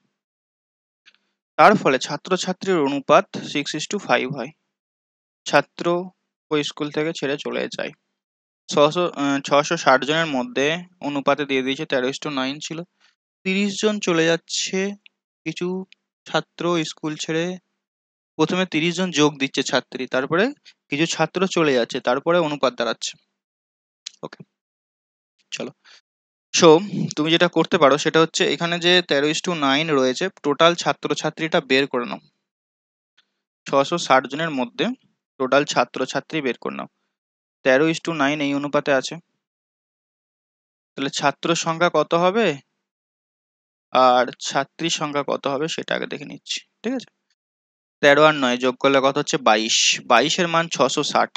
তার ফলে ছাত্রছাত্রীর অনুপাত 6:5 হয়। ছাত্র ওই স্কুল থেকে ছেড়ে চলে যায়। 660 জনের মধ্যে অনুপাতে দিয়ে দিয়েছে 13:9 ছিল, 30 জন চলে যাচ্ছে, কিছু ছাত্র স্কুল ছেড়ে, প্রথমে 30 জন যোগ দিচ্ছে ছাত্রী, তারপরে কিছু ছাত্র চলে যাচ্ছে, তারপরে অনুপাত দাঁড়াচ্ছে। ওকে, চলো। সো তুমি যেটা করতে পারো সেটা হচ্ছে, এখানে যে 13:9 রয়েছে, টোটাল ছাত্রছাত্রীটা বের করে নাও। 660 জনের মধ্যে টোটাল ছাত্রছাত্রী বের করে নাও, 13:9 এই অনুপাতে আছে, তাহলে ছাত্র সংখ্যা কত হবে আর ছাত্রীর সংখ্যা কত হবে সেটা আগে দেখে নিচ্ছি, ঠিক আছে? 13 আর 9 যোগ করলে কত হচ্ছে, 22। 22-এর মান 660,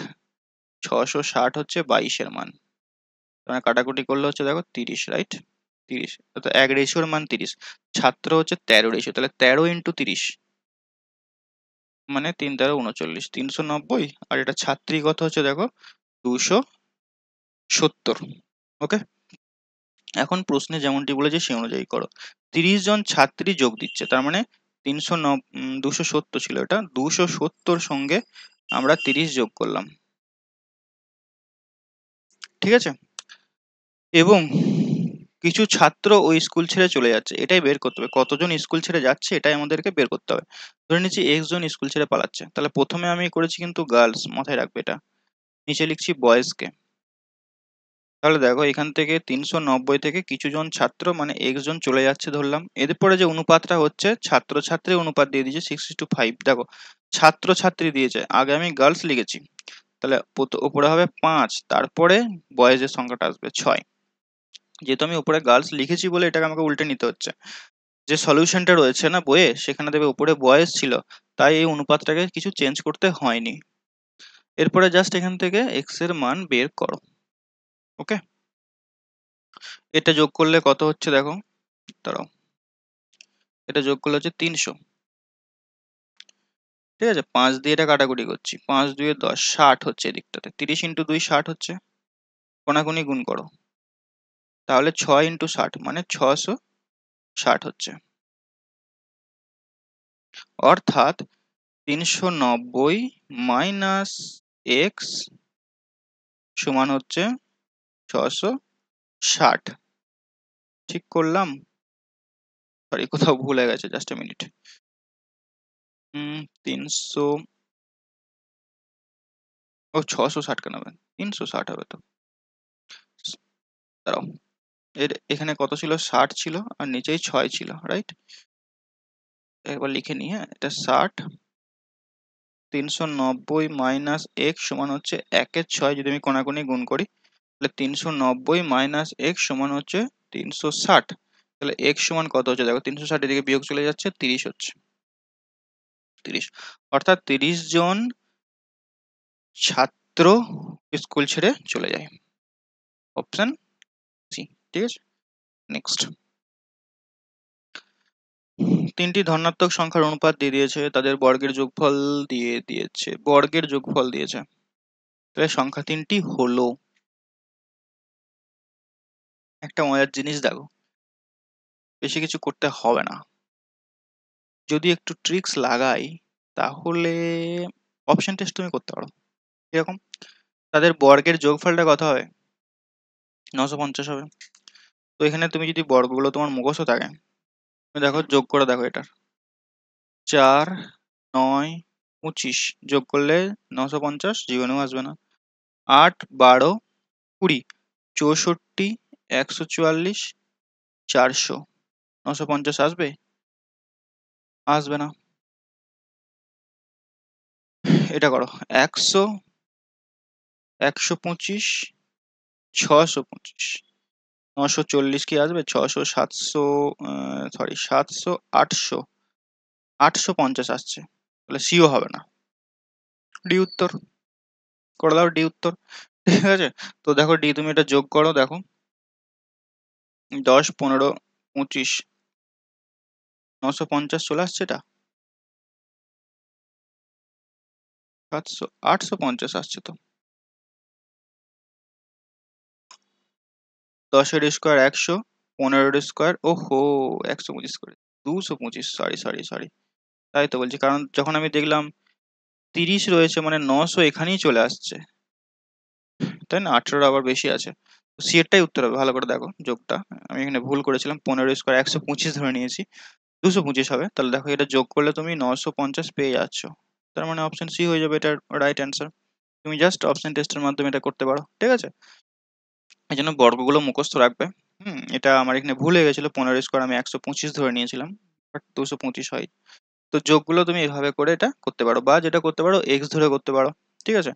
660 হচ্ছে 22-এর মান, মানে কাটাকুটি করলে হচ্ছে দেখো 30, রাইট? 30, তো 1 রেশিওর মান 30, ছাত্র হচ্ছে 13 রেশিও, তাহলে 13 ইন্টু 30 মানে 3-13 = 39, 390, আর এটা ছাত্রী কত হচ্ছে দেখো 270। ওকে, এখন প্রশ্নে যেমনটি বলেছে সেই অনুযায়ী করো। 30 জন ছাত্রী যোগ দিচ্ছে, তার মানে 270 ছিল, এটা 270 সঙ্গে আমরা 30 যোগ করলাম, ঠিক আছে? এবং কিছু ছাত্র ওই স্কুল ছেড়ে চলে যাচ্ছে, এটাই বের করতে হবে, কতজন স্কুল ছেড়ে যাচ্ছে এটাই আমাদেরকে বের করতে হবে। ধরে নিচ্ছি x জন স্কুল ছেড়ে পালাচ্ছে, তাহলে প্রথমে আমি করেছি কিন্তু গার্লস, মাথায় রাখবে এটা, নিচে লিখছি বয়েজকে। তাহলে দেখো এখান থেকে 390 থেকে কিছু জন ছাত্র মানে x জন চলে যাচ্ছে ধরলাম, এরপরে যে অনুপাতটা হচ্ছে ছাত্র ছাত্রী অনুপাত দিয়ে দিয়েছে 6:5। দেখো ছাত্র ছাত্রী দিয়েছে, আগে আমি গার্লস লিখেছি, তাহলে উপরে হবে 5, তারপরে বয়েজের সংখ্যাটা আসবে 6। যেহেতু আমি উপরে গার্লস লিখেছি বলে এটাকে আমাকে উল্টে নিতে হচ্ছে, যে সলিউশনটা রয়েছে না বইয়ে সেখানে দেখবে উপরে বয়েজ ছিল, তাই এই অনুপাতটাকে কিছু চেঞ্জ করতে হয়নি। এরপরে জাস্ট এখান থেকে x এর মান বের করো। ওকে, এটা যোগ করলে কত হচ্ছে দেখো, দাঁড়াও, এটা যোগ করলে হচ্ছে 300, ঠিক আছে, 5 দিয়ে এটা কাটাকুটি করছি, 5 2 10, 60 হচ্ছে এদিকটাতে, 30 ইন্টু 2 60 হচ্ছে, কোনাকুনি গুণ করো, তাহলে 6 ইন্টু 60 মানে 660 হচ্ছে। অর্থাৎ 390 মাইনাস এক্স সমান হচ্ছে 660। ঠিক করলাম? সরি, কোথাও ভুলে গেছে, জাস্ট এ মিনিট। 300, ও 660 কেন হবে, 360 হবে তো। দাঁড়াও, এখানে কত ছিল, 60 ছিল আর নিচেই 6 ছিল, রাইট? একবার লিখে নিই, হ্যাঁ, এটা 60, 390 মাইনাস এক্স সমান হচ্ছে 1-এর 6, যদি আমি কোনাকুনি গুণ করি তাহলে 390 মাইনাস এক্স সমান হচ্ছে 360। তাহলে এক্স সমান কত হচ্ছে দেখো, 360 এদিকে বিয়োগ চলে যাচ্ছে, 30 হচ্ছে, 30। অর্থাৎ 30 জন ছাত্র স্কুল ছেড়ে চলে যায়, অপশন সি। ঠিক আছে, নেক্সট। তিনটি ধনাত্মক সংখ্যার অনুপাত দিয়ে দিয়েছে, তাদের বর্গের যোগফল দিয়ে দিয়েছে, বর্গের যোগফল দিয়েছে, তাহলে সংখ্যা তিনটি হলো। একটা মজার জিনিস দেখো, বেশি কিছু করতে হবে না, যদি একটু ট্রিক্স লাগাই তাহলে অপশন টেস্ট তুমি করতে পারো। এরকম তাদের বর্গের যোগফলটা কত হবে, 950 হবে। তো এখানে তুমি যদি বর্গগুলো তোমার মুখস্থ থাকে, তুমি দেখো যোগ করে দেখো, এটা 4 9 25 যোগ করলে 950 জীবনেও আসবে না। 8 12 20 64 144 400, 950 আসবে? আসবে না। এটা করো, 100 125 625, 940 কি আসবে, 600 700, সরি 700 800, 850 আসছে, তাহলে সিও হবে না। ডি উত্তর করে দাও, ডি উত্তর। ঠিক আছে, তো দেখো ডি, তুমি এটা যোগ করো, দেখো 10 15 25 950 চলে আসছে, এটা 700 850 আসছে। তো 10-এর স্কোয়ার 100, 15-এর স্কোয়ার, ওহো 125 করে 225, সরি সরি সরি, তাই তো বলছি, কারণ যখন আমি দেখলাম 30 রয়েছে মানে 900 এখানেই চলে আসছে, তাই না, 18 আবার বেশি আছে। সি এরটাই উত্তর হবে, ভালো করে দেখো যোগটা, আমি এখানে ভুল করেছিলাম, 15 স্কোয়ার 125 ধরে নিয়েছি, 225 হবে, তাহলে দেখো এটা যোগ করলে তুমি 950 পেয়ে যাচ্ছ, তার মানে অপশন সি হয়ে যাবে এটার রাইট অ্যান্সার। তুমি জাস্ট অপশন টেস্টের মাধ্যমে এটা করতে পারো, ঠিক আছে। এই জন্য বর্গগুলো মুখস্থ রাখবে। এটা আমার এখানে ভুল হয়ে গেছিল, 15 স্কোয়ার আমি 125 ধরে নিয়েছিলাম, বাট 225 হয়। তো যোগগুলো তুমি এভাবে করে এটা করতে পারো, বা যেটা করতে পারো এক্স ধরে করতে পারো, ঠিক আছে।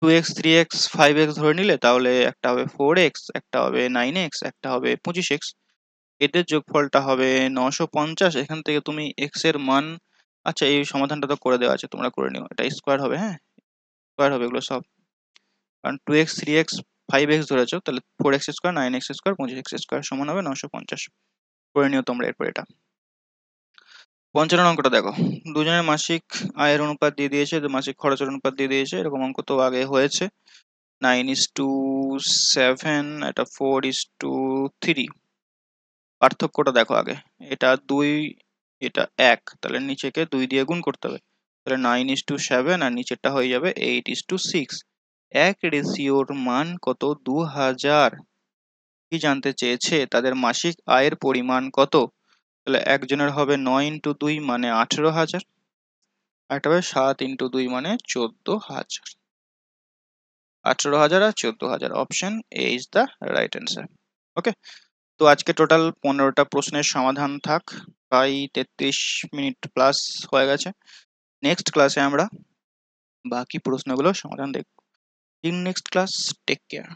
2x 3x 5x ধরে নিলে তাহলে একটা হবে 4x, একটা হবে 9x, একটা হবে 25x, এদের যোগফলটা হবে 950। এখান থেকে তুমি x এর মান, আচ্ছা এই সমাধানটা তো করে দেওয়া আছে, তোমরা করে নিও, এটা স্কোয়ার হবে, হ্যাঁ স্কোয়ার হবে এগুলো সব, কারণ 2x 3x 5x ধরেছো, তাহলে 4x square 9x square 25x square সমান হবে 950, করে নিও তোমরা এরপর এটা। 55 অঙ্কটা দেখো, দুজনের মাসিক আয়ের অনুপাত দিয়ে দিয়েছে, মাসিক খরচের অনুপাত দিয়ে দিয়েছে, এরকম অঙ্ক তো আগে হয়েছে, 9:7, এটা 4:3। পার্থক্যটা দেখো আগে, এটা 2, এটা 1, তাহলে নিচেকে 2 দিয়ে গুণ করতে হবে, তাহলে 9:7 আর নিচেরটা হয়ে যাবে 8:6। এক রেশিওর মান কত, 2000। কি জানতে চেয়েছে, তাদের মাসিক আয়ের পরিমাণ কত, তাহলে একজনের হবে 9x2 মানে 18,000, আর একটা হবে 7x2 মানে 14,000, 18,000 আর 14,000, option A is the right answer. Okay, তো আজকে টোটাল 15টা প্রশ্নের সমাধান থাক, প্রায় 33 মিনিট প্লাস হয়ে গেছে। নেক্সট ক্লাসে আমরা বাকি প্রশ্নগুলোর সমাধান দেখব। In next class, take care.